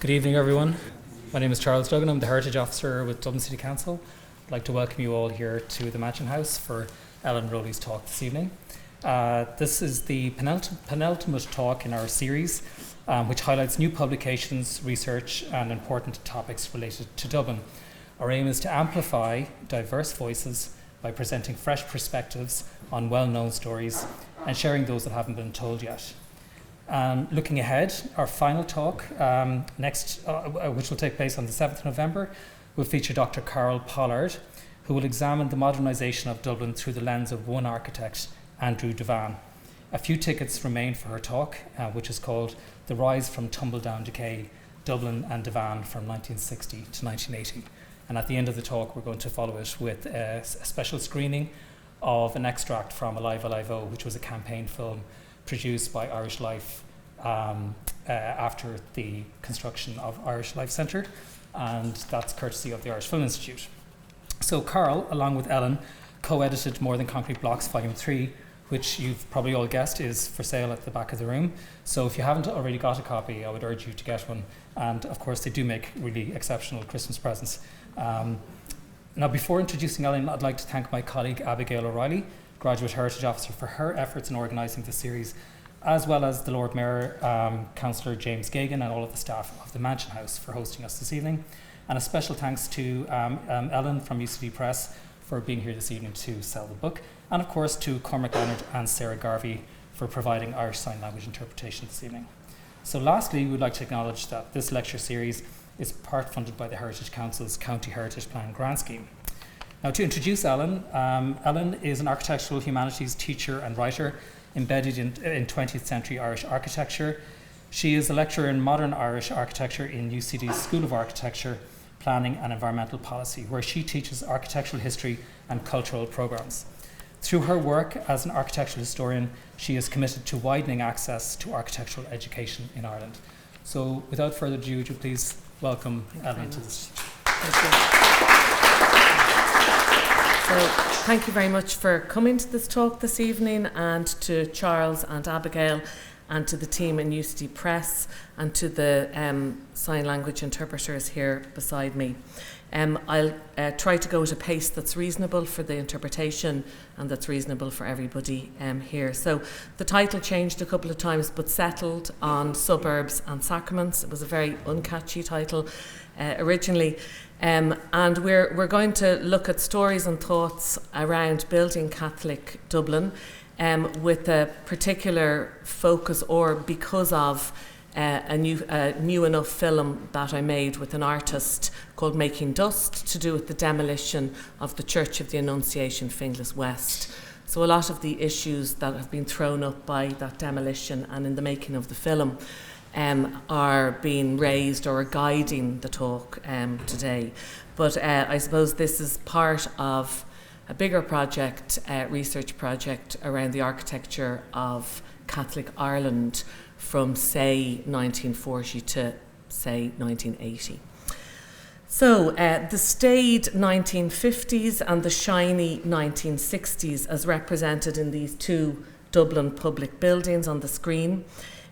Good evening, everyone. My name is Charles Duggan. I'm the Heritage Officer with Dublin City Council. I'd like to welcome you all here to the Mansion House for Ellen Rowley's talk this evening. This is the penultimate talk in our series, which highlights new publications, research, and important topics related to Dublin. Our aim is to amplify diverse voices by presenting fresh perspectives on well-known stories and sharing those that haven't been told yet. Looking ahead, our final talk, which will take place on the 7th of November, will feature Dr. Carol Pollard, who will examine the modernisation of Dublin through the lens of one architect, Andrew Devan. A few tickets remain for her talk, which is called The Rise from Tumbledown Decay, Dublin and Devan from 1960 to 1980. And at the end of the talk, we're going to follow it with a special screening of an extract from Alive Alive O, which was a campaign film produced by Irish Life after the construction of Irish Life Centre, and that's courtesy of the Irish Film Institute. So Carl, along with Ellen, co-edited More Than Concrete Blocks Volume 3, which you've probably all guessed is for sale at the back of the room. So if you haven't already got a copy, I would urge you to get one. And of course, they do make really exceptional Christmas presents. Now, before introducing Ellen, I'd like to thank my colleague Abigail O'Reilly, Graduate Heritage Officer, for her efforts in organising the series, as well as the Lord Mayor, Councillor James Gagan, and all of the staff of the Mansion House for hosting us this evening. And a special thanks to Ellen from UCD Press for being here this evening to sell the book, and of course to Cormac Leonard and Sarah Garvey for providing Irish Sign Language interpretation this evening. So lastly, we would like to acknowledge that this lecture series is part funded by the Heritage Council's County Heritage Plan grant scheme. Now, to introduce Ellen, Ellen is an architectural humanities teacher and writer embedded in 20th century Irish architecture. She is a lecturer in modern Irish architecture in UCD's School of Architecture, Planning and Environmental Policy, where she teaches architectural history and cultural programs. Through her work as an architectural historian, she is committed to widening access to architectural education in Ireland. So without further ado, would you please welcome Ellen to this. So thank you very much for coming to this talk this evening, and to Charles and Abigail and to the team in UCD Press and to the sign language interpreters here beside me. I'll try to go at a pace that's reasonable for the interpretation and that's reasonable for everybody here. So the title changed a couple of times but settled on Suburbs and Sacraments. It was a very uncatchy title originally. And we're going to look at stories and thoughts around building Catholic Dublin with a particular focus, or because of a new enough film that I made with an artist called Making Dust, to do with the demolition of the Church of the Annunciation, Finglas West. So a lot of the issues that have been thrown up by that demolition and in the making of the film are being raised or are guiding the talk today. But I suppose this is part of a bigger project, research project around the architecture of Catholic Ireland from, say, 1940 to, say, 1980. So the staid 1950s and the shiny 1960s, as represented in these two Dublin public buildings on the screen.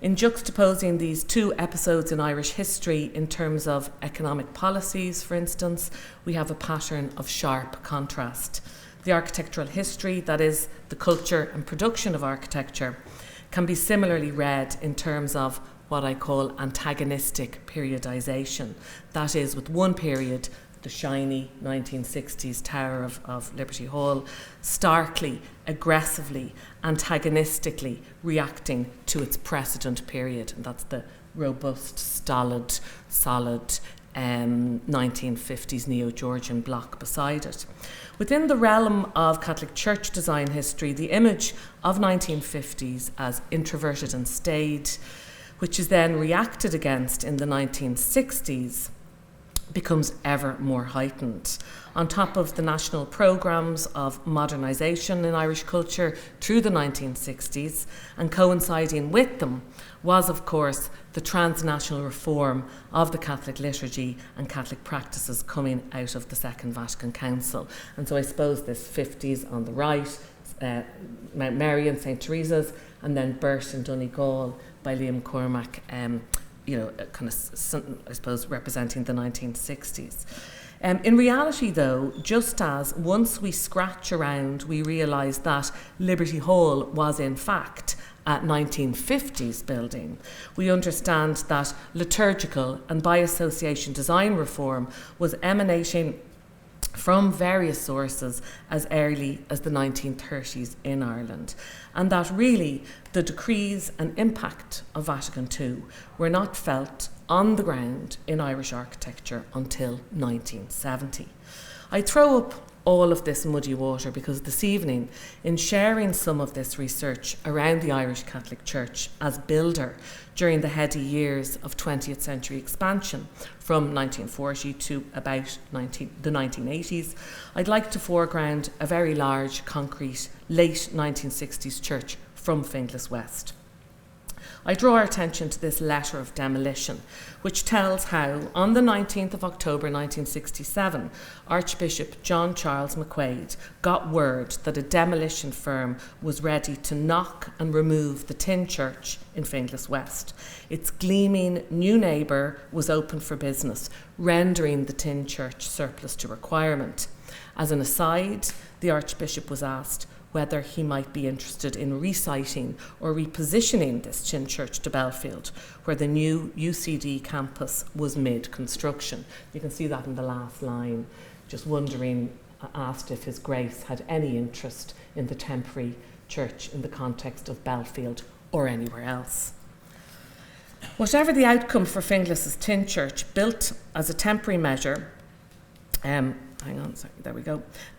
In juxtaposing these two episodes in Irish history in terms of economic policies, for instance, we have a pattern of sharp contrast. The architectural history, that is, the culture and production of architecture, can be similarly read in terms of what I call antagonistic periodization. That is, with one period, the shiny 1960s Tower of Liberty Hall, starkly, aggressively, antagonistically reacting to its precedent period, and that's the robust, stolid, solid 1950s Neo-Georgian block beside it. Within the realm of Catholic Church design history, the image of 1950s as introverted and staid, which is then reacted against in the 1960s, becomes ever more heightened. On top of the national programmes of modernisation in Irish culture through the 1960s, and coinciding with them was, of course, the transnational reform of the Catholic liturgy and Catholic practices coming out of the Second Vatican Council. And so I suppose this 50s on the right, Mount Mary and St. Teresa's, and then Bert in Donegal by Liam Cormac, I suppose, representing the 1960s. In reality, though, just as once we scratch around, we realise that Liberty Hall was in fact a 1950s building, we understand that liturgical and by association design reform was emanating from various sources as early as the 1930s in Ireland, and that really the decrees and impact of Vatican II were not felt on the ground in Irish architecture until 1970. I throw up all of this muddy water because this evening, in sharing some of this research around the Irish Catholic Church as builder during the heady years of 20th century expansion from 1940 to about the 1980s, I'd like to foreground a very large, concrete, late 1960s church from Finglas West. I draw our attention to this letter of demolition, which tells how, on the 19th of October 1967, Archbishop John Charles McQuaid got word that a demolition firm was ready to knock and remove the tin church in Finglas West. Its gleaming new neighbour was open for business, rendering the tin church surplus to requirement. As an aside, the Archbishop was asked whether he might be interested in resiting or repositioning this tin church to Belfield, where the new UCD campus was mid-construction. You can see that in the last line, just wondering, asked if His Grace had any interest in the temporary church in the context of Belfield or anywhere else. Whatever the outcome for Finglas's tin church, built as a temporary measure,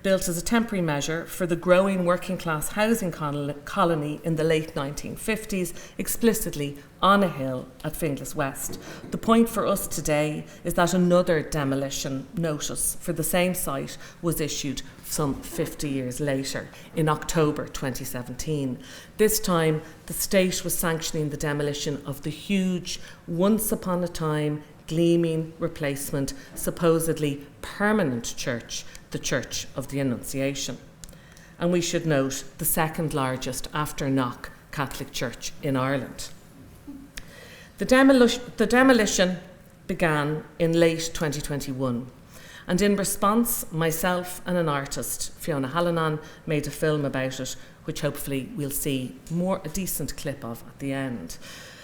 built as a temporary measure for the growing working class housing colony in the late 1950s, explicitly on a hill at Finglas West. The point for us today is that another demolition notice for the same site was issued some 50 years later, in October 2017. This time, the state was sanctioning the demolition of the huge, once upon a time, gleaming replacement, supposedly permanent church, the Church of the Annunciation. And we should note the second largest after Knock Catholic church in Ireland. The demolition began in late 2021, and in response, myself and an artist, Fiona Hallinan, made a film about it, which hopefully we'll see a decent clip of at the end.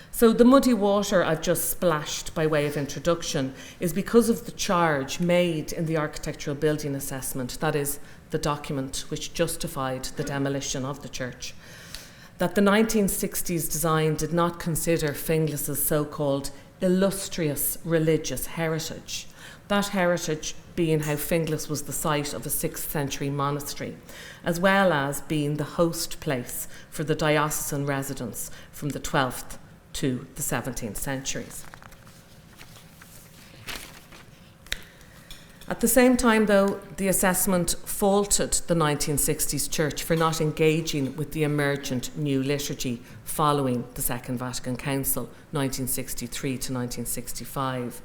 So the muddy water I've just splashed by way of introduction is because of the charge made in the architectural building assessment, that is, the document which justified the demolition of the church, that the 1960s design did not consider Finglas's so-called illustrious religious heritage, that heritage being how Finglas was the site of a 6th century monastery, as well as being the host place for the diocesan residents from the 12th to the 17th centuries. At the same time, though, the assessment faulted the 1960s church for not engaging with the emergent new liturgy following the Second Vatican Council, 1963 to 1965.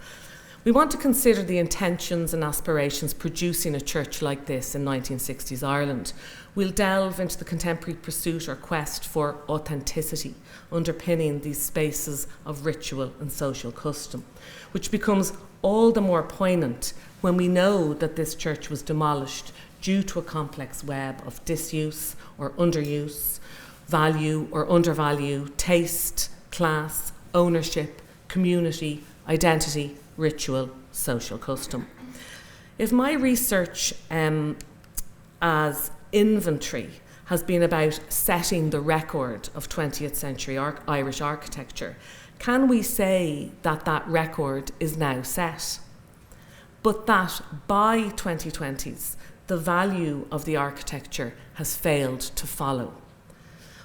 We want to consider the intentions and aspirations producing a church like this in 1960s Ireland. We'll delve into the contemporary pursuit or quest for authenticity underpinning these spaces of ritual and social custom, which becomes all the more poignant when we know that this church was demolished due to a complex web of disuse or underuse, value or undervalue, taste, class, ownership, community, identity, ritual, social custom. If my research as inventory has been about setting the record of 20th century Irish architecture, can we say that that record is now set? But that by 2020s, the value of the architecture has failed to follow.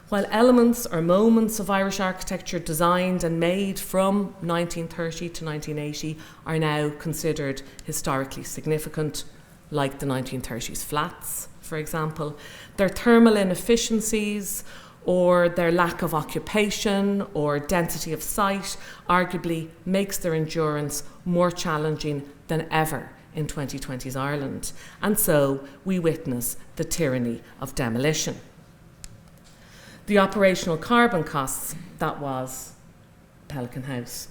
While elements or moments of Irish architecture designed and made from 1930 to 1980 are now considered historically significant, like the 1930s flats, for example, their thermal inefficiencies or their lack of occupation or density of site arguably makes their endurance more challenging than ever in 2020s Ireland. And so we witness the tyranny of demolition. The operational carbon costs, that was Pelican House.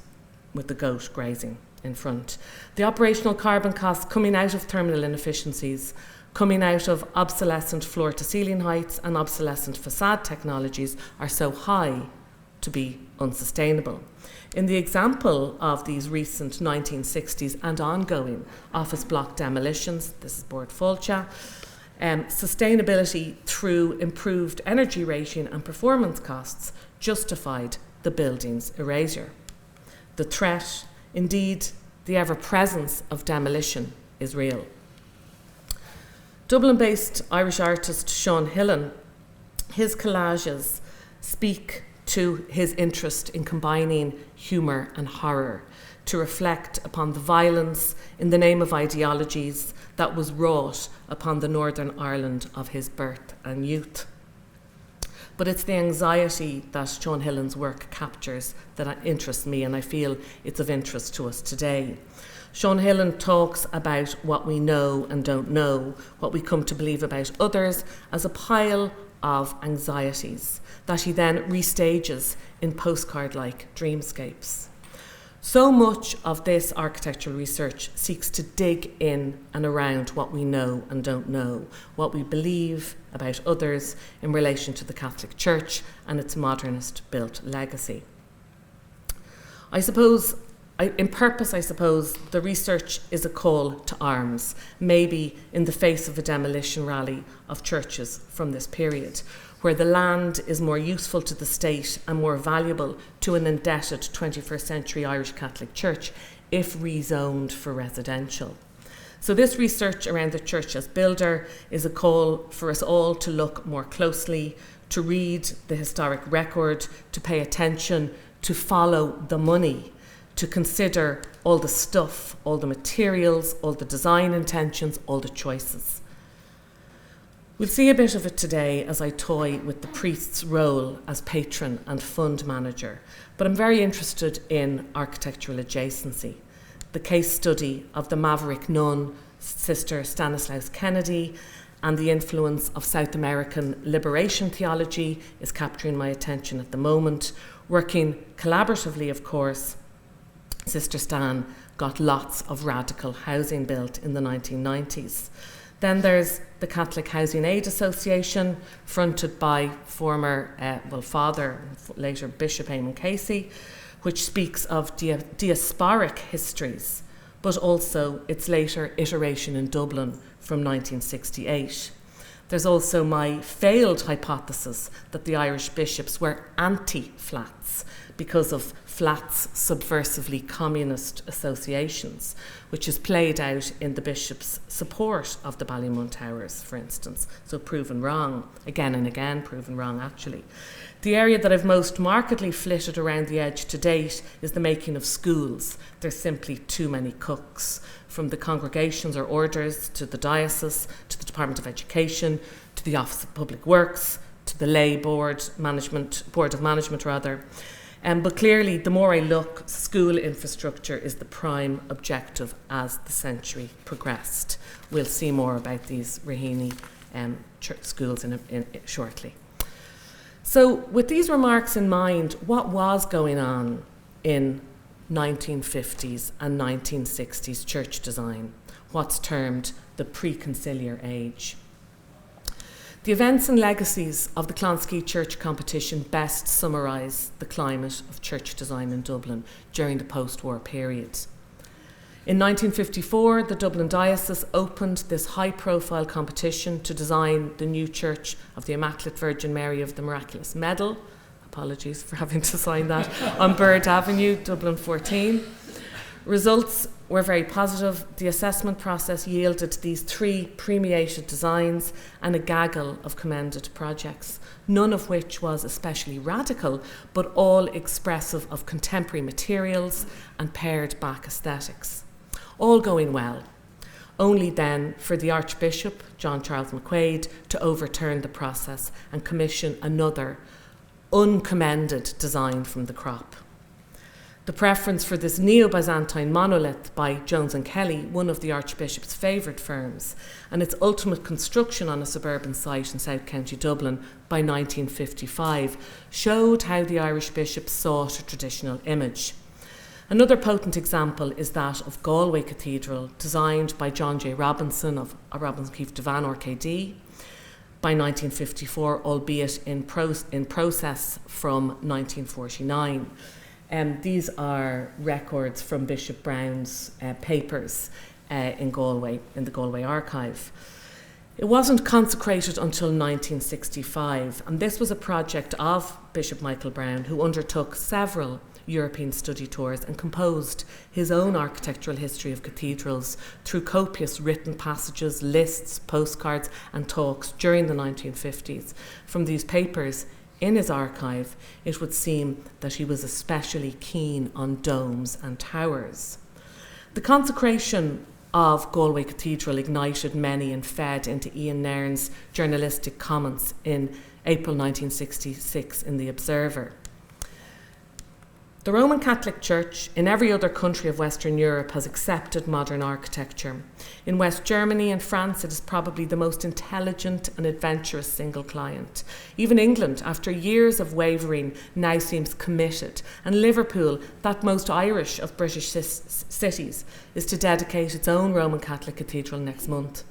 with the goat grazing in front. The operational carbon costs coming out of terminal inefficiencies, coming out of obsolescent floor-to-ceiling heights and obsolescent facade technologies are so high to be unsustainable. In the example of these recent 1960s and ongoing office block demolitions, this is Bord Fáilte, sustainability through improved energy rating and performance costs justified the building's erasure. The threat, indeed the ever-presence of demolition, is real. Dublin-based Irish artist Sean Hillen, his collages speak to his interest in combining humour and horror to reflect upon the violence in the name of ideologies that was wrought upon the Northern Ireland of his birth and youth. But it's the anxiety that Sean Hillen's work captures that interests me, and I feel it's of interest to us today. Sean Hillen talks about what we know and don't know, what we come to believe about others, as a pile of anxieties that he then restages in postcard-like dreamscapes. So much of this architectural research seeks to dig in and around what we know and don't know, what we believe about others in relation to the Catholic Church and its modernist-built legacy. In purpose, the research is a call to arms, maybe in the face of a demolition rally of churches from this period, where the land is more useful to the state and more valuable to an indebted 21st century Irish Catholic Church if rezoned for residential. So this research around the church as builder is a call for us all to look more closely, to read the historic record, to pay attention, to follow the money, to consider all the stuff, all the materials, all the design intentions, all the choices. We'll see a bit of it today as I toy with the priest's role as patron and fund manager, but I'm very interested in architectural adjacency. The case study of the maverick nun, Sister Stanislaus Kennedy, and the influence of South American liberation theology is capturing my attention at the moment. Working collaboratively, of course, Sister Stan got lots of radical housing built in the 1990s. Then there's the Catholic Housing Aid Association, fronted by former father, later Bishop Eamon Casey, which speaks of diasporic histories, but also its later iteration in Dublin from 1968. There's also my failed hypothesis that the Irish bishops were anti-flats because of flats' subversively communist associations, which is played out in the bishop's support of the Ballymun Towers, for instance. So proven wrong, again and again proven wrong, actually. The area that I've most markedly flitted around the edge to date is the making of schools. There's simply too many cooks, from the congregations or orders to the diocese, to the Department of Education, to the Office of Public Works, to the lay board of management. But clearly, the more I look, school infrastructure is the prime objective as the century progressed. We'll see more about these Raheny schools shortly. So with these remarks in mind, what was going on in 1950s and 1960s church design, what's termed the pre-conciliar age? The events and legacies of the Clonskea Church competition best summarise the climate of church design in Dublin during the post-war period. In 1954, the Dublin Diocese opened this high-profile competition to design the new church of the Immaculate Virgin Mary of the Miraculous Medal. Apologies for having to sign that, on Bird Avenue, Dublin 14. Results were very positive. The assessment process yielded these 3 premiated designs and a gaggle of commended projects, none of which was especially radical, but all expressive of contemporary materials and pared-back aesthetics. All going well, only then for the Archbishop, John Charles McQuaid, to overturn the process and commission another uncommended design from the crop. The preference for this neo-Byzantine monolith by Jones and Kelly, one of the Archbishop's favourite firms, and its ultimate construction on a suburban site in South County Dublin by 1955 showed how the Irish bishops sought a traditional image. Another potent example is that of Galway Cathedral, designed by John J. Robinson of Robinson Keefe Devan RKD by 1954, albeit in process from 1949. These are records from Bishop Brown's papers in Galway, in the Galway Archive. It wasn't consecrated until 1965, and this was a project of Bishop Michael Brown, who undertook several European study tours and composed his own architectural history of cathedrals through copious written passages, lists, postcards and talks during the 1950s. From these papers in his archive, it would seem that he was especially keen on domes and towers. The consecration of Galway Cathedral ignited many and fed into Ian Nairn's journalistic comments in April 1966 in The Observer. The Roman Catholic Church in every other country of Western Europe has accepted modern architecture. In West Germany and France, it is probably the most intelligent and adventurous single client. Even England, after years of wavering, now seems committed. And Liverpool, that most Irish of British cities, is to dedicate its own Roman Catholic cathedral next month.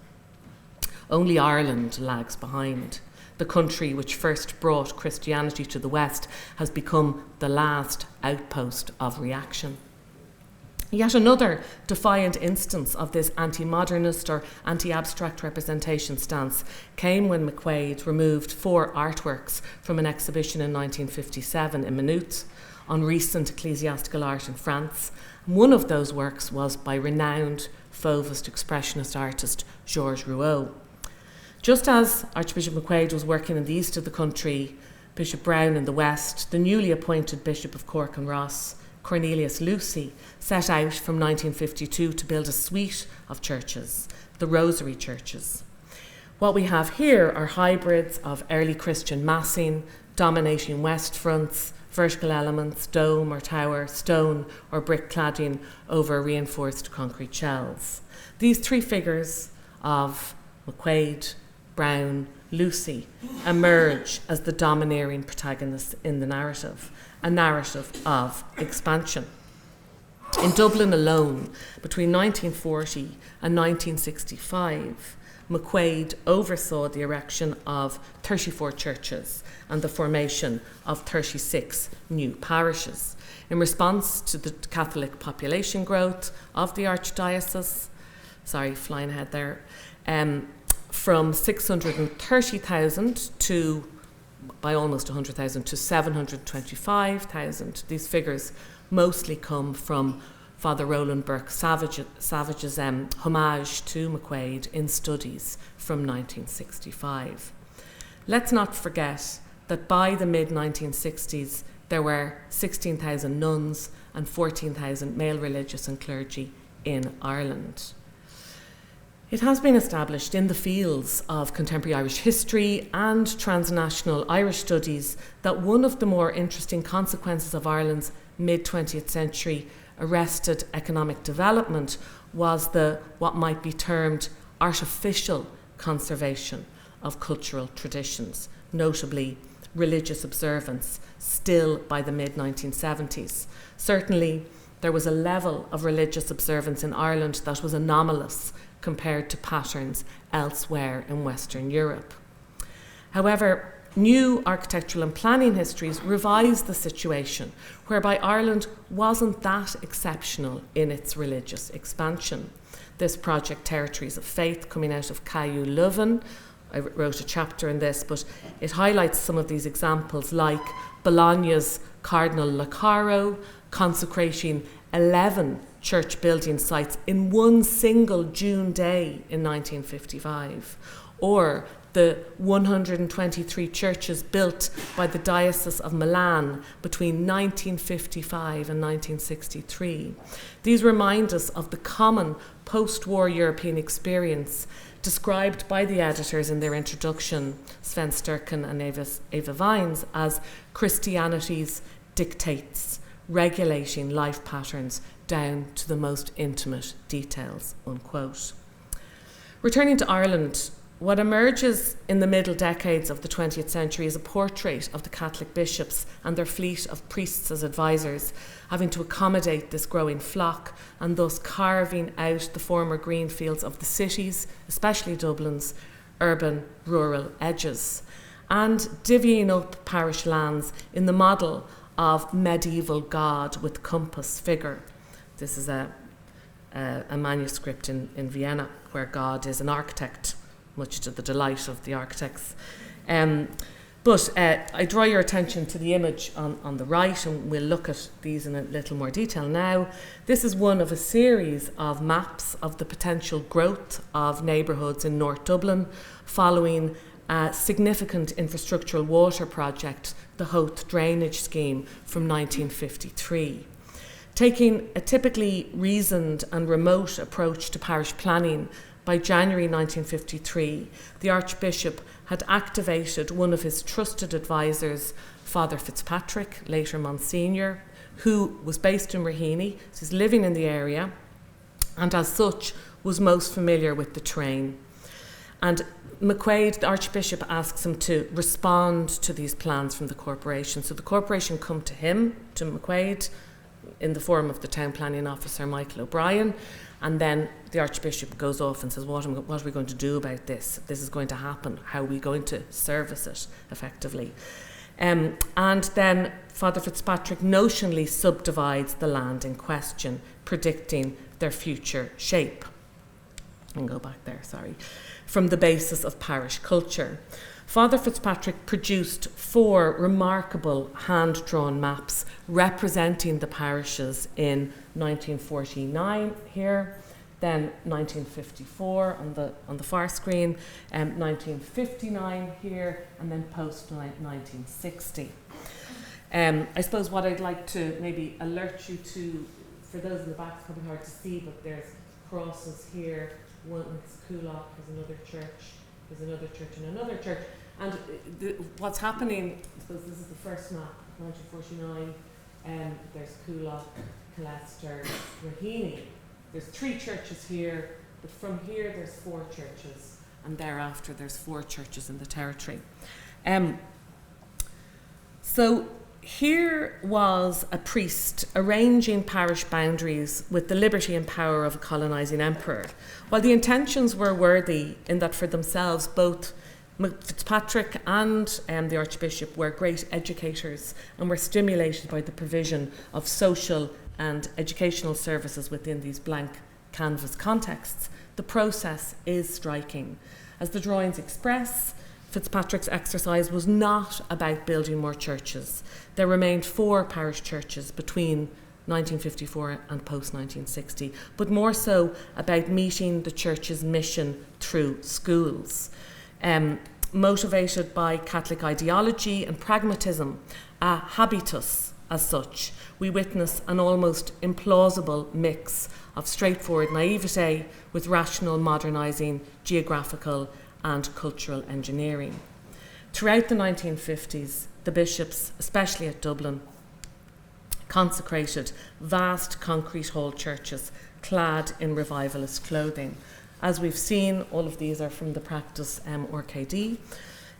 Only Ireland lags behind. The country which first brought Christianity to the West has become the last outpost of reaction. Yet another defiant instance of this anti-modernist or anti-abstract representation stance came when McQuaid removed 4 artworks from an exhibition in 1957 in Maynooth on recent ecclesiastical art in France. One of those works was by renowned Fauvist expressionist artist Georges Rouault. Just as Archbishop McQuaid was working in the east of the country, Bishop Brown in the west, the newly appointed Bishop of Cork and Ross, Cornelius Lucy, set out from 1952 to build a suite of churches, the Rosary churches. What we have here are hybrids of early Christian massing, dominating west fronts, vertical elements, dome or tower, stone or brick cladding over reinforced concrete shells. These 3 figures of McQuaid, Brown, Lucy emerge as the domineering protagonists in the narrative, a narrative of expansion. In Dublin alone, between 1940 and 1965, McQuaid oversaw the erection of 34 churches and the formation of 36 new parishes. In response to the Catholic population growth of the Archdiocese, flying ahead there, from 630,000 to, by almost 100,000, to 725,000. These figures mostly come from Father Roland Burke Savage's homage to McQuaid in studies from 1965. Let's not forget that by the mid-1960s, there were 16,000 nuns and 14,000 male religious and clergy in Ireland. It has been established in the fields of contemporary Irish history and transnational Irish studies that one of the more interesting consequences of Ireland's mid-20th century arrested economic development was the what might be termed artificial conservation of cultural traditions, notably religious observance, still by the mid-1970s. Certainly, there was a level of religious observance in Ireland that was anomalous compared to patterns elsewhere in Western Europe. However, new architectural and planning histories revise the situation, whereby Ireland wasn't that exceptional in its religious expansion. This project, Territories of Faith, coming out of Caillou Leuven, I wrote a chapter in this, but it highlights some of these examples, like Bologna's Cardinal Laccaro consecrating 11 church building sites in one single June day in 1955, or the 123 churches built by the Diocese of Milan between 1955 and 1963. These remind us of the common post-war European experience described by the editors in their introduction, Sven Sturken and Eva Vines, as Christianity's dictates, regulating life patterns down to the most intimate details, unquote. Returning to Ireland, what emerges in the middle decades of the 20th century is a portrait of the Catholic bishops and their fleet of priests as advisors, having to accommodate this growing flock and thus carving out the former green fields of the cities, especially Dublin's urban rural edges, and divvying up parish lands in the model of medieval god with compass figure. This is a manuscript in Vienna where God is an architect, much to the delight of the architects. But I draw your attention to the image on the right, and we'll look at these in a little more detail now. This is one of a series of maps of the potential growth of neighbourhoods in North Dublin following a significant infrastructural water project, the Howth Drainage Scheme from 1953. Taking a typically reasoned and remote approach to parish planning, by January 1953, the Archbishop had activated one of his trusted advisors, Father Fitzpatrick, later Monsignor, who was based in Raheny, so he's living in the area, and as such was most familiar with the terrain. And McQuaid, the Archbishop, asks him to respond to these plans from the corporation. So the corporation come to him, to McQuaid, in the form of the town planning officer, Michael O'Brien, and then the Archbishop goes off and says, what are we going to do about this? This is going to happen. How are we going to service it effectively? And then Father Fitzpatrick notionally subdivides the land in question, predicting their future shape. And go back there, sorry. From the basis of parish culture. Father Fitzpatrick produced 4 remarkable hand-drawn maps representing the parishes in 1949 here, then 1954 on the far screen, 1959 here, and then post-1960. I suppose what I'd like to maybe alert you to, for those in the back, it's probably hard to see, but there's crosses here. One is Coolock, there's another church. There's another church and another church. And what's happening, I suppose this is the first map, 1949, there's Coolock, Colester, Raheny. There's 3 churches here, but from here there's 4 churches, and thereafter there's 4 churches in the territory. So here was a priest arranging parish boundaries with the liberty and power of a colonising emperor. While the intentions were worthy in that for themselves both Fitzpatrick and the Archbishop were great educators and were stimulated by the provision of social and educational services within these blank canvas contexts, the process is striking. As the drawings express, Fitzpatrick's exercise was not about building more churches. There remained 4 parish churches between 1954 and post-1960, but more so about meeting the church's mission through schools. Motivated by Catholic ideology and pragmatism, a habitus as such, we witness an almost implausible mix of straightforward naivete with rational modernising, geographical and cultural engineering. Throughout the 1950s, the bishops, especially at Dublin, consecrated vast concrete hall churches clad in revivalist clothing. As we've seen, all of these are from the practice RKD.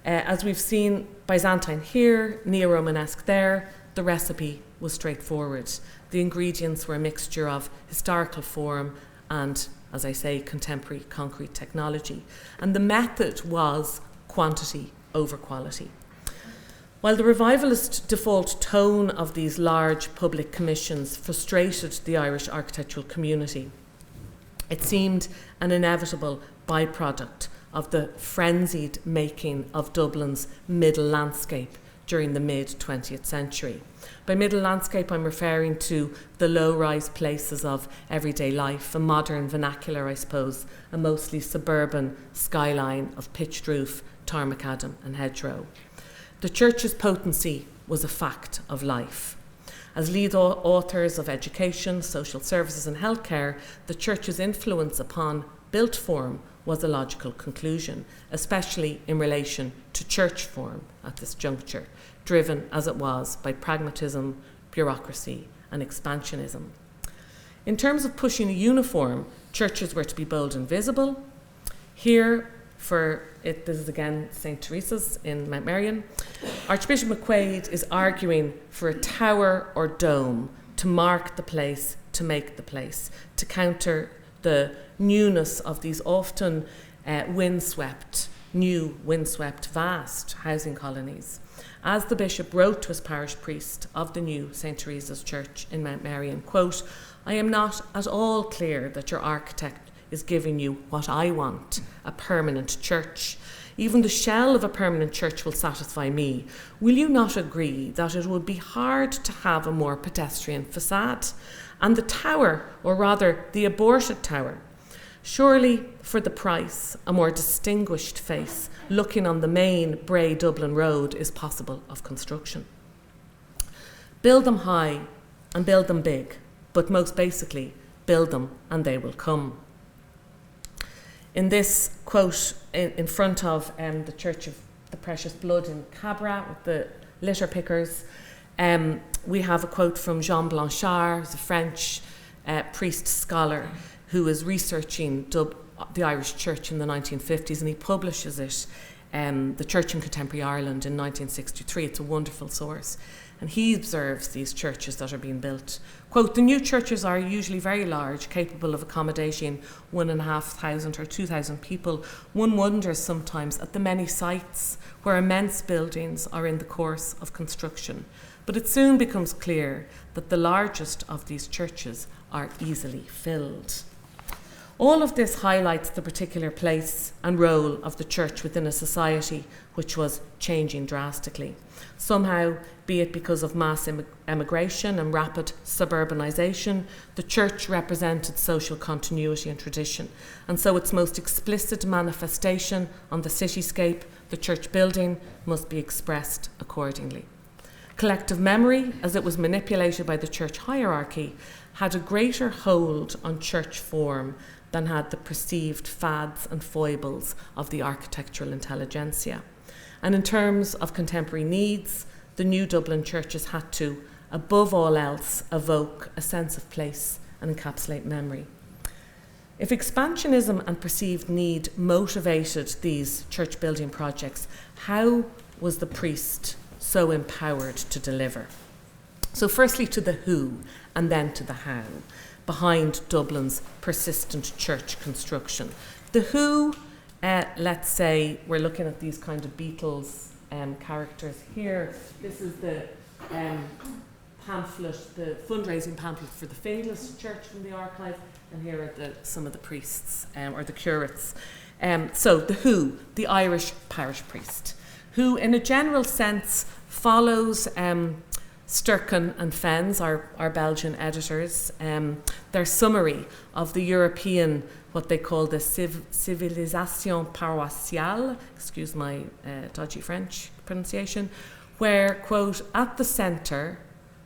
As we've seen, Byzantine here, Neo-Romanesque there, the recipe was straightforward. The ingredients were a mixture of historical form and, as I say, contemporary concrete technology. And the method was quantity over quality. While the revivalist default tone of these large public commissions frustrated the Irish architectural community, it seemed an inevitable byproduct of the frenzied making of Dublin's middle landscape during the mid-20th century. By middle landscape, I'm referring to the low-rise places of everyday life, a modern vernacular, I suppose, a mostly suburban skyline of pitched roof, tarmacadam and hedgerow. The church's potency was a fact of life. As lead authors of education, social services and healthcare, the church's influence upon built form was a logical conclusion, especially in relation to church form at this juncture, driven as it was by pragmatism, bureaucracy and expansionism. In terms of pushing a uniform, churches were to be bold and visible. Here, for it. This is again St. Teresa's in Mount Merion. Archbishop McQuaid is arguing for a tower or dome to mark the place, to make the place, to counter the newness of these often windswept, vast housing colonies. As the bishop wrote to his parish priest of the new St. Teresa's Church in Mount Merion, quote, "I am not at all clear that your architect is giving you what I want, a permanent church. Even the shell of a permanent church will satisfy me. Will you not agree that it would be hard to have a more pedestrian facade? And the tower, or rather the aborted tower, surely for the price, a more distinguished face looking on the main Bray Dublin road is possible of construction. Build them high and build them big, but most basically, build them and they will come." In this quote in front of the Church of the Precious Blood in Cabra with the litter pickers, we have a quote from Jean Blanchard, who's a French priest scholar who was researching the Irish Church in the 1950s, and he publishes it, The Church in Contemporary Ireland, in 1963. It's a wonderful source. And he observes these churches that are being built. Quote, "The new churches are usually very large, capable of accommodating 1,500 or 2,000 people. One wonders sometimes at the many sites where immense buildings are in the course of construction. But it soon becomes clear that the largest of these churches are easily filled." All of this highlights the particular place and role of the church within a society which was changing drastically. Somehow, be it because of mass emigration and rapid suburbanisation, the church represented social continuity and tradition. And so its most explicit manifestation on the cityscape, the church building, must be expressed accordingly. Collective memory, as it was manipulated by the church hierarchy, had a greater hold on church form than had the perceived fads and foibles of the architectural intelligentsia. And in terms of contemporary needs, the new Dublin churches had to, above all else, evoke a sense of place and encapsulate memory. If expansionism and perceived need motivated these church building projects, how was the priest so empowered to deliver? So firstly to the who and then to the how behind Dublin's persistent church construction. The who, let's say we're looking at these kind of Beatles characters here. This is the pamphlet, the fundraising pamphlet for the Findless Church from the archive, and here are some of the priests or the curates. So the who, the Irish parish priest, who in a general sense follows Sturken and Fens, our Belgian editors, their summary of the European, what they call the civilisation paroissiale, excuse my dodgy French pronunciation, where, quote, "at the centre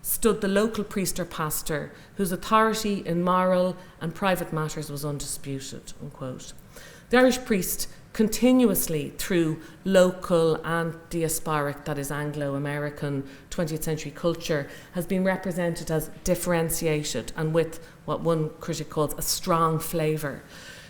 stood the local priest or pastor whose authority in moral and private matters was undisputed," unquote. The Irish priest continuously through local and diasporic, that is Anglo-American 20th century culture, has been represented as differentiated and with what one critic calls a strong flavour,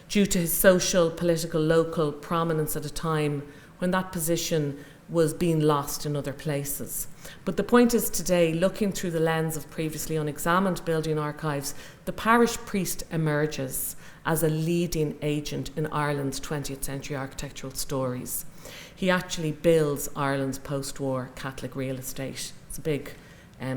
due to his social, political, local prominence at a time when that position was being lost in other places. But the point is today, looking through the lens of previously unexamined building archives, the parish priest emerges as a leading agent in Ireland's 20th century architectural stories. He actually builds Ireland's post-war Catholic real estate. It's a big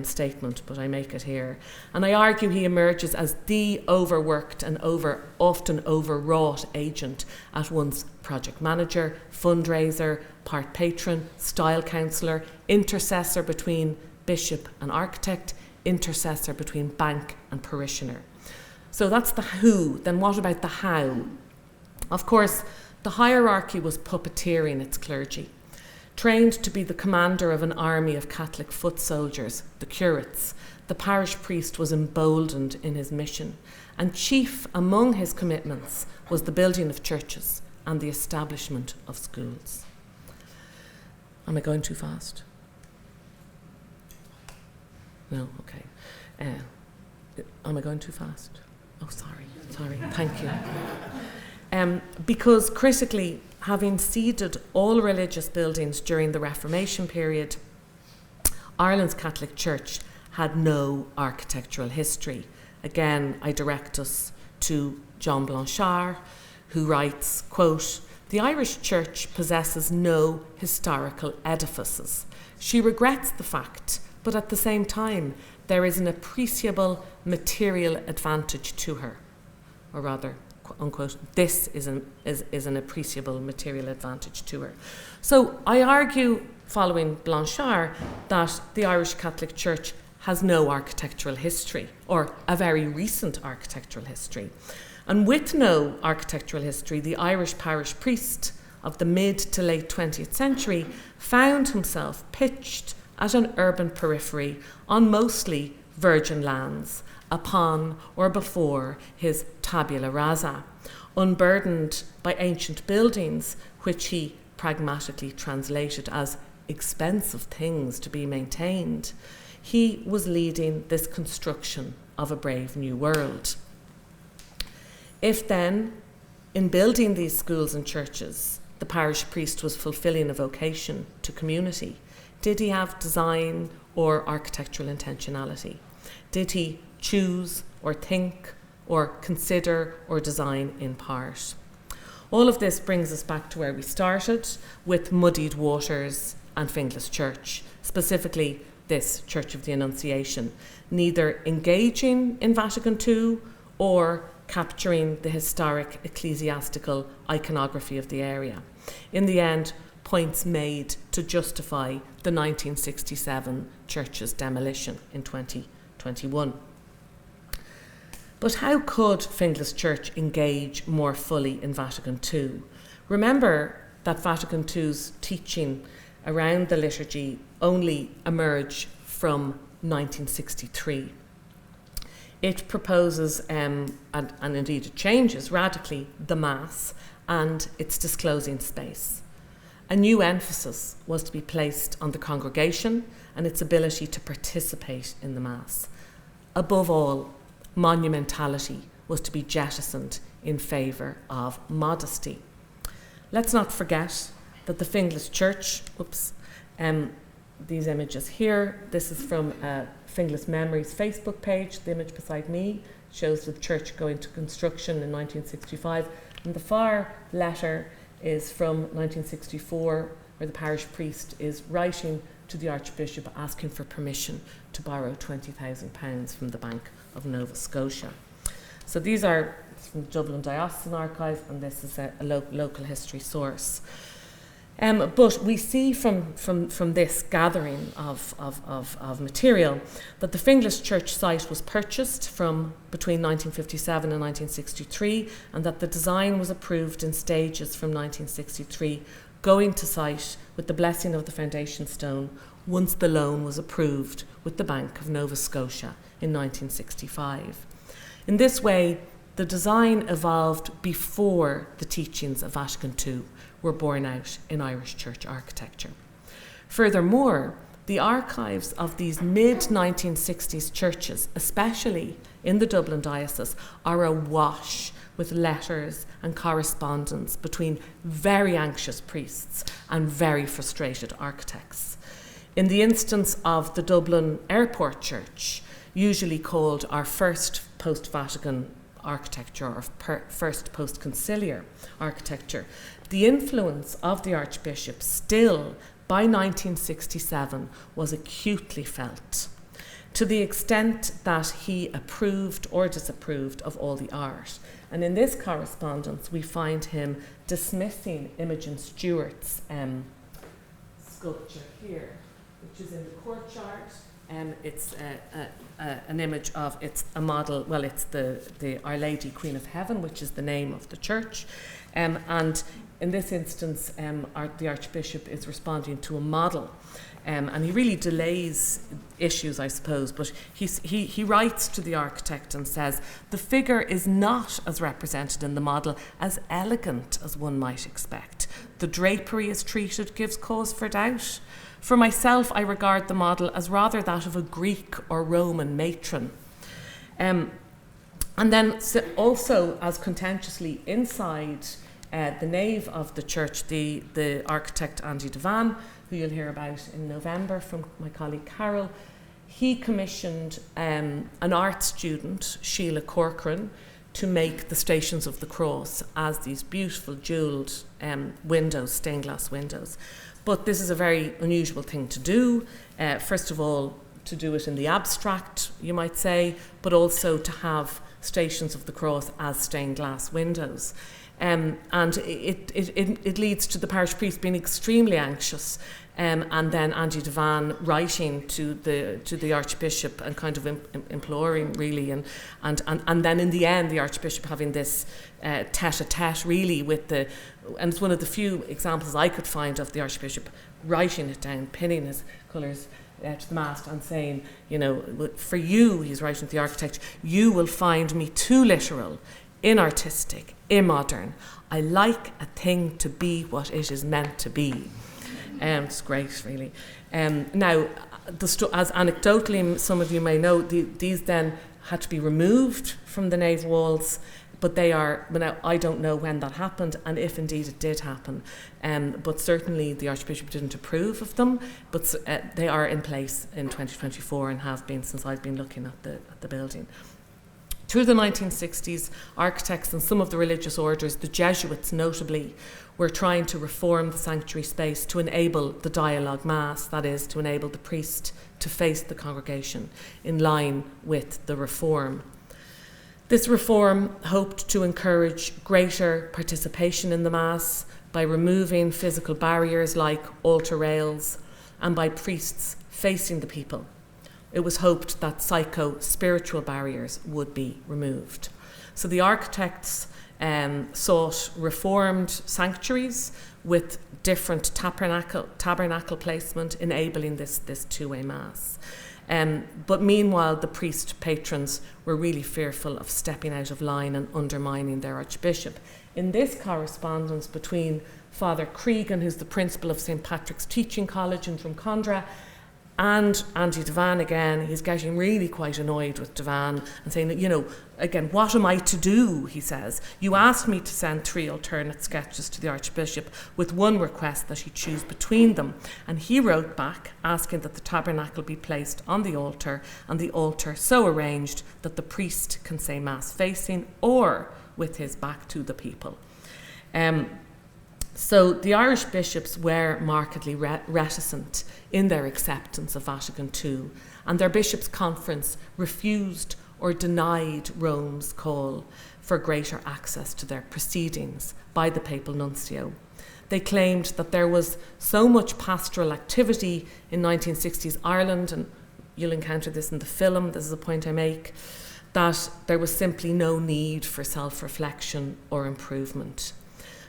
statement, but I make it here. And I argue he emerges as the overworked and often overwrought agent at once project manager, fundraiser, part patron, style counsellor, intercessor between bishop and architect, intercessor between bank and parishioner. So that's the who. Then what about the how? Of course, the hierarchy was puppeteering its clergy. Trained to be the commander of an army of Catholic foot soldiers, the curates, the parish priest was emboldened in his mission, and chief among his commitments was the building of churches and the establishment of schools. Am I going too fast? No? Okay. Am I going too fast? Oh, sorry, thank you. Because critically, having ceded all religious buildings during the Reformation period, Ireland's Catholic Church had no architectural history. Again, I direct us to John Blanchard, who writes, quote, "The Irish Church possesses no historical edifices. She regrets the fact, but at the same time, there is an appreciable material advantage to her." Or rather, unquote, this is an appreciable material advantage to her. So I argue, following Blanchard, that the Irish Catholic Church has no architectural history, or a very recent architectural history. And with no architectural history, the Irish parish priest of the mid to late 20th century found himself pitched at an urban periphery on mostly virgin lands, upon or before his tabula rasa, unburdened by ancient buildings which he pragmatically translated as expensive things to be maintained. He was leading this construction of a brave new world. If then, in building these schools and churches, the parish priest was fulfilling a vocation to community, did he have design or architectural intentionality? Did he choose or think or consider or design in part? All of this brings us back to where we started, with Muddied Waters and Finglas Church, specifically this Church of the Annunciation, neither engaging in Vatican II or capturing the historic ecclesiastical iconography of the area. In the end, points made to justify the 1967 church's demolition in 2021. But how could Finglas Church engage more fully in Vatican II? Remember that Vatican II's teaching around the liturgy only emerged from 1963. It proposes, and indeed it changes radically, the Mass and its disclosing space. A new emphasis was to be placed on the congregation and its ability to participate in the Mass. Above all, monumentality was to be jettisoned in favour of modesty. Let's not forget that the Finglas Church, these images here, this is from Finglas Memories Facebook page. The image beside me shows the church going to construction in 1965, and the far letter is from 1964, where the parish priest is writing to the Archbishop asking for permission to borrow £20,000 from the Bank of Nova Scotia. So these are from the Dublin Diocesan Archive, and this is a local history source. But we see from this gathering of material that the Finglas Church site was purchased from between 1957 and 1963, and that the design was approved in stages from 1963, going to site with the blessing of the foundation stone once the loan was approved with the Bank of Nova Scotia in 1965. In this way, the design evolved before the teachings of Vatican II were borne out in Irish church architecture. Furthermore, the archives of these mid-1960s churches, especially in the Dublin Diocese, are awash with letters and correspondence between very anxious priests and very frustrated architects. In the instance of the Dublin Airport Church, usually called our first post-Vatican architecture or first post-conciliar architecture, the influence of the Archbishop still by 1967 was acutely felt, to the extent that he approved or disapproved of all the art. And in this correspondence we find him dismissing Imogen Stewart's sculpture here, which is in the courtyard. It's an image of, it's a model, well, it's the Our Lady Queen of Heaven, which is the name of the church. And in this instance, the Archbishop is responding to a model. And he really delays issues, I suppose, but he writes to the architect and says, "The figure is not, as represented in the model, as elegant as one might expect. The drapery as treated gives cause for doubt. For myself, I regard the model as rather that of a Greek or Roman matron." And then also, as contentiously inside the nave of the church, the architect Andy Devan, who you'll hear about in November from my colleague Carol, he commissioned an art student, Sheila Corcoran, to make the Stations of the Cross as these beautiful jewelled windows, stained glass windows. But this is a very unusual thing to do. First of all, to do it in the abstract, you might say, but also to have Stations of the Cross as stained glass windows. And it leads to the parish priest being extremely anxious, and then Andy Devan writing to the Archbishop and kind of imploring really, and then in the end the Archbishop having this tete-a-tete really with and it's one of the few examples I could find of the Archbishop writing it down, pinning his colours to the mast and saying, for you, he's writing to the architect, you will find me too literal, inartistic, immodern. I like a thing to be what it is meant to be. It's great, really. Now, as anecdotally, some of you may know, these then had to be removed from the nave walls, but now I don't know when that happened, and if indeed it did happen. But certainly the Archbishop didn't approve of them, but they are in place in 2024 and have been since I've been looking at the building. Through the 1960s, architects and some of the religious orders, the Jesuits notably, were trying to reform the sanctuary space to enable the dialogue mass, that is, to enable the priest to face the congregation in line with the reform. This reform hoped to encourage greater participation in the mass by removing physical barriers like altar rails and by priests facing the people. It was hoped that psycho-spiritual barriers would be removed. So the architects sought reformed sanctuaries with different tabernacle placement, enabling this two-way mass. But meanwhile, the priest patrons were really fearful of stepping out of line and undermining their archbishop. In this correspondence between Father Cregan, who's the principal of St. Patrick's Teaching College in Drumcondra, and Andy Devan again, he's getting really quite annoyed with Devan and saying, again, what am I to do, he says. You asked me to send 3 alternate sketches to the Archbishop with one request that he choose between them. And he wrote back asking that the tabernacle be placed on the altar and the altar so arranged that the priest can say Mass facing or with his back to the people. So the Irish bishops were markedly reticent in their acceptance of Vatican II, and their bishops' conference refused or denied Rome's call for greater access to their proceedings by the papal nuncio. They claimed that there was so much pastoral activity in 1960s Ireland, and you'll encounter this in the film, this is a point I make, that there was simply no need for self-reflection or improvement.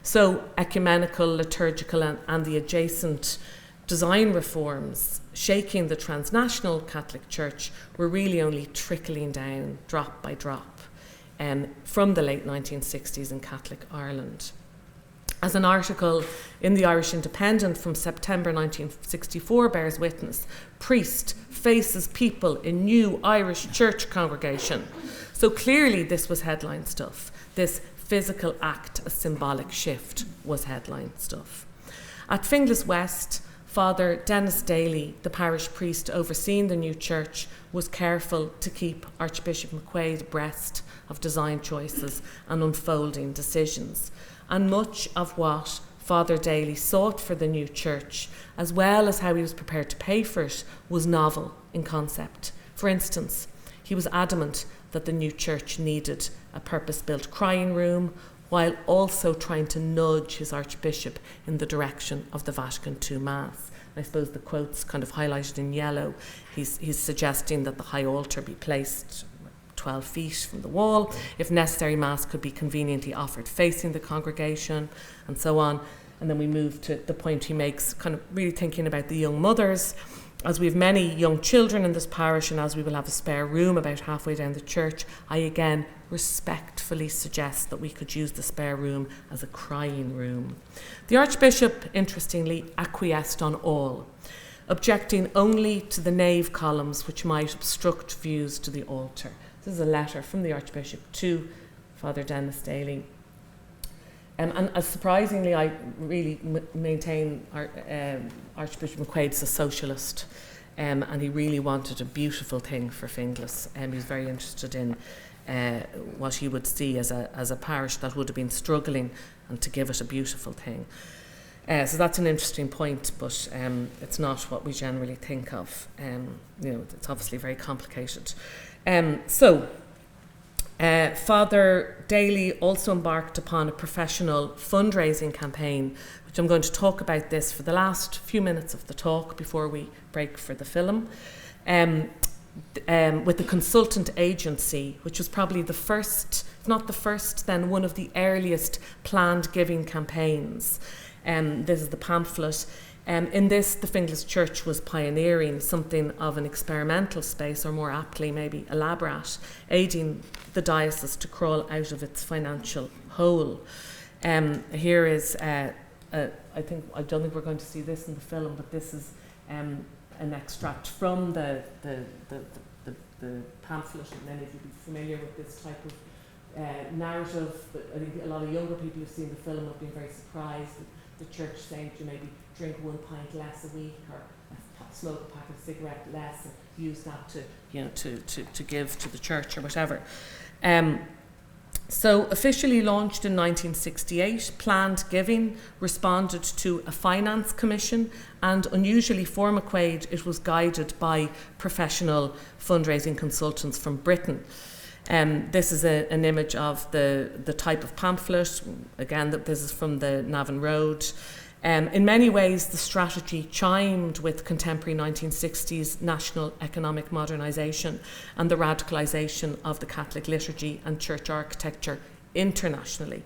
So ecumenical, liturgical and the adjacent design reforms shaking the transnational Catholic Church were really only trickling down drop by drop from the late 1960s in Catholic Ireland. As an article in the Irish Independent from September 1964 bears witness, priest faces people in new Irish church congregation. So clearly this was headline stuff. This physical act, a symbolic shift, was headline stuff. At Finglas West, Father Dennis Daly, the parish priest overseeing the new church, was careful to keep Archbishop McQuaid abreast of design choices and unfolding decisions. And much of what Father Daly sought for the new church, as well as how he was prepared to pay for it, was novel in concept. For instance, he was adamant that the new church needed a purpose-built crying room, while also trying to nudge his archbishop in the direction of the Vatican II Mass. I suppose the quote's kind of highlighted in yellow. He's suggesting that the high altar be placed 12 feet from the wall. If necessary, Mass could be conveniently offered facing the congregation, and so on. And then we move to the point he makes, kind of really thinking about the young mothers. As we have many young children in this parish, and as we will have a spare room about halfway down the church, I again respectfully suggest that we could use the spare room as a crying room. The Archbishop, interestingly, acquiesced on all, objecting only to the nave columns which might obstruct views to the altar. This is a letter from the Archbishop to Father Dennis Daly. And surprisingly, I really maintain Archbishop McQuaid's a socialist, and he really wanted a beautiful thing for Finglas. He was very interested in what he would see as a parish that would have been struggling, and to give it a beautiful thing. So that's an interesting point, but it's not what we generally think of. It's obviously very complicated. Father Daly also embarked upon a professional fundraising campaign, which I'm going to talk about this for the last few minutes of the talk before we break for the film, with the consultant agency, which was probably the first, if not the first, then one of the earliest planned giving campaigns. This is the pamphlet. In this, the Finglas Church was pioneering something of an experimental space, or more aptly maybe elaborate, aiding the diocese to crawl out of its financial hole. Here is, I don't think we're going to see this in the film, but this is an extract from the pamphlet, and then if you'd be familiar with this type of narrative, but I think a lot of younger people who've seen the film have been very surprised that the church saying to maybe drink 1 pint less a week, or smoke a pack of cigarette less, and use that to give to the church or whatever. So officially launched in 1968, Planned Giving responded to a finance commission, and unusually for McQuaid, it was guided by professional fundraising consultants from Britain. This is an image of the type of pamphlet. Again, this is from the Navan Road. In many ways, the strategy chimed with contemporary 1960s national economic modernisation and the radicalisation of the Catholic liturgy and church architecture internationally.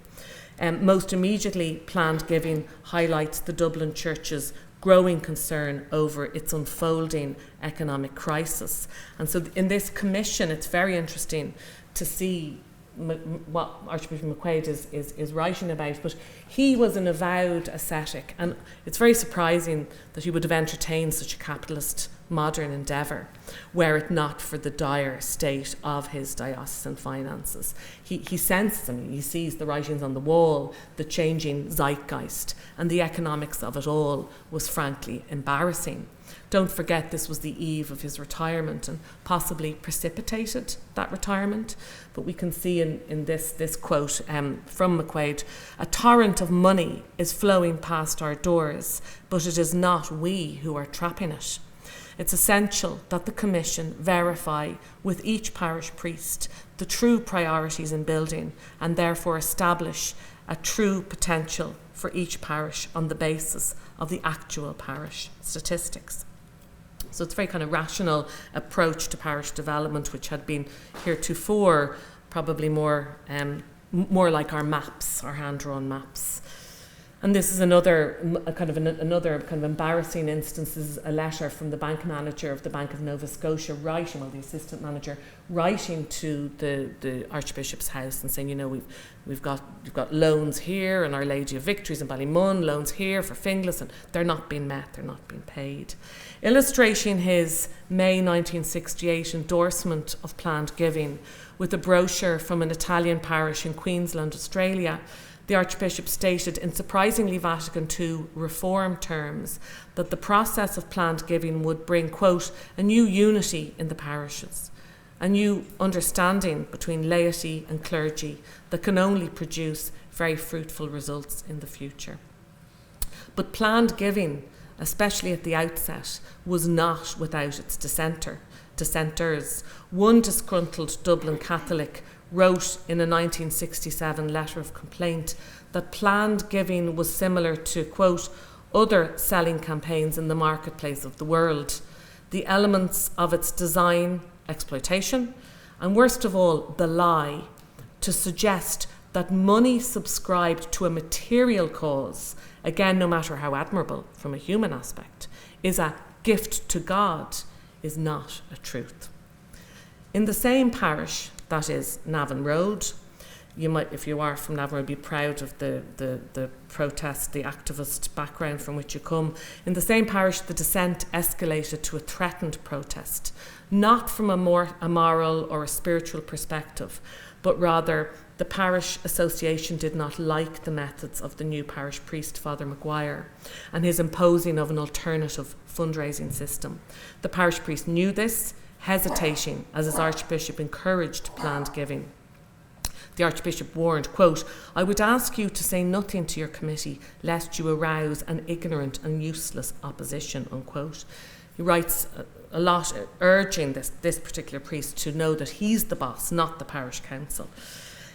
Most immediately, Planned Giving highlights the Dublin Church's growing concern over its unfolding economic crisis. And so in this commission, it's very interesting to see what Archbishop McQuaid is writing about, but he was an avowed ascetic, and it's very surprising that he would have entertained such a capitalist modern endeavour were it not for the dire state of his diocesan finances. He senses them, he sees the writings on the wall, the changing zeitgeist, and the economics of it all was frankly embarrassing. Don't forget, this was the eve of his retirement and possibly precipitated that retirement. But we can see in this quote from McQuaid, "A torrent of money is flowing past our doors, but it is not we who are trapping it. It's essential that the Commission verify with each parish priest the true priorities in building, and therefore establish a true potential for each parish on the basis of the actual parish statistics." So it's a very kind of rational approach to parish development, which had been heretofore probably more like our maps, our hand-drawn maps. And this is another kind of embarrassing instance. This is a letter from the bank manager of the Bank of Nova Scotia the assistant manager, writing to the Archbishop's house and saying, we've got loans here, and Our Lady of Victories in Ballymun, loans here for Finglas, and they're not being met, they're not being paid. Illustrating his May 1968 endorsement of Planned Giving with a brochure from an Italian parish in Queensland, Australia, the Archbishop stated in surprisingly Vatican II reform terms that the process of planned giving would bring, quote, a new unity in the parishes, a new understanding between laity and clergy that can only produce very fruitful results in the future. But planned giving, especially at the outset, was not without its dissenters. One disgruntled Dublin Catholic wrote in a 1967 letter of complaint that planned giving was similar to, quote, other selling campaigns in the marketplace of the world. The elements of its design, exploitation, and worst of all, the lie, to suggest that money subscribed to a material cause, again, no matter how admirable from a human aspect, is a gift to God, is not a truth. In the same parish, that is Navan Road, you might, if you are from Navan Road, be proud of the protest, the activist background from which you come. In the same parish, the dissent escalated to a threatened protest, not from a moral or a spiritual perspective, but rather the parish association did not like the methods of the new parish priest, Father Maguire, and his imposing of an alternative fundraising system. The parish priest knew this, hesitating as his archbishop encouraged planned giving. The Archbishop warned, quote, "I would ask you to say nothing to your committee lest you arouse an ignorant and useless opposition," unquote. He writes a lot urging this particular priest to know that he's the boss, not the parish council.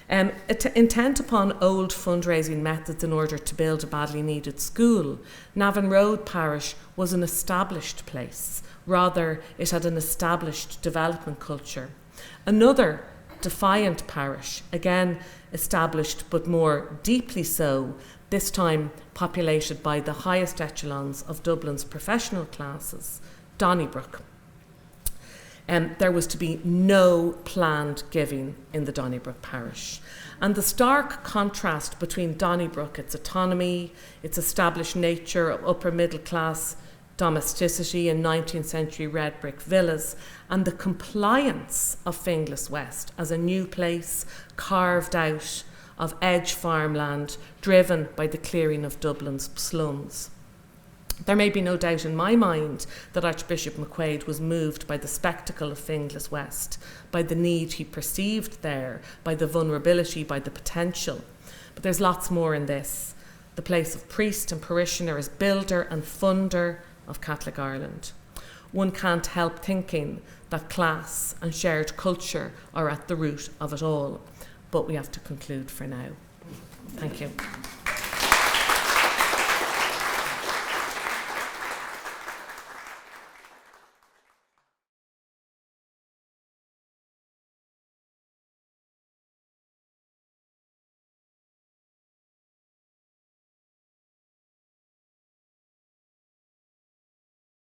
Intent upon old fundraising methods in order to build a badly needed school, Navan Road Parish was an established place. Rather, it had an established development culture. Another defiant parish, again established but more deeply so, this time populated by the highest echelons of Dublin's professional classes, Donnybrook. There was to be no planned giving in the Donnybrook parish. And the stark contrast between Donnybrook, its autonomy, its established nature of upper middle class domesticity in 19th century red brick villas, and the compliance of Finglas West as a new place carved out of edge farmland driven by the clearing of Dublin's slums. There may be no doubt in my mind that Archbishop McQuaid was moved by the spectacle of Finglas West, by the need he perceived there, by the vulnerability, by the potential. But there's lots more in this. The place of priest and parishioner as builder and funder of Catholic Ireland. One can't help thinking that class and shared culture are at the root of it all. But we have to conclude for now. Thank you.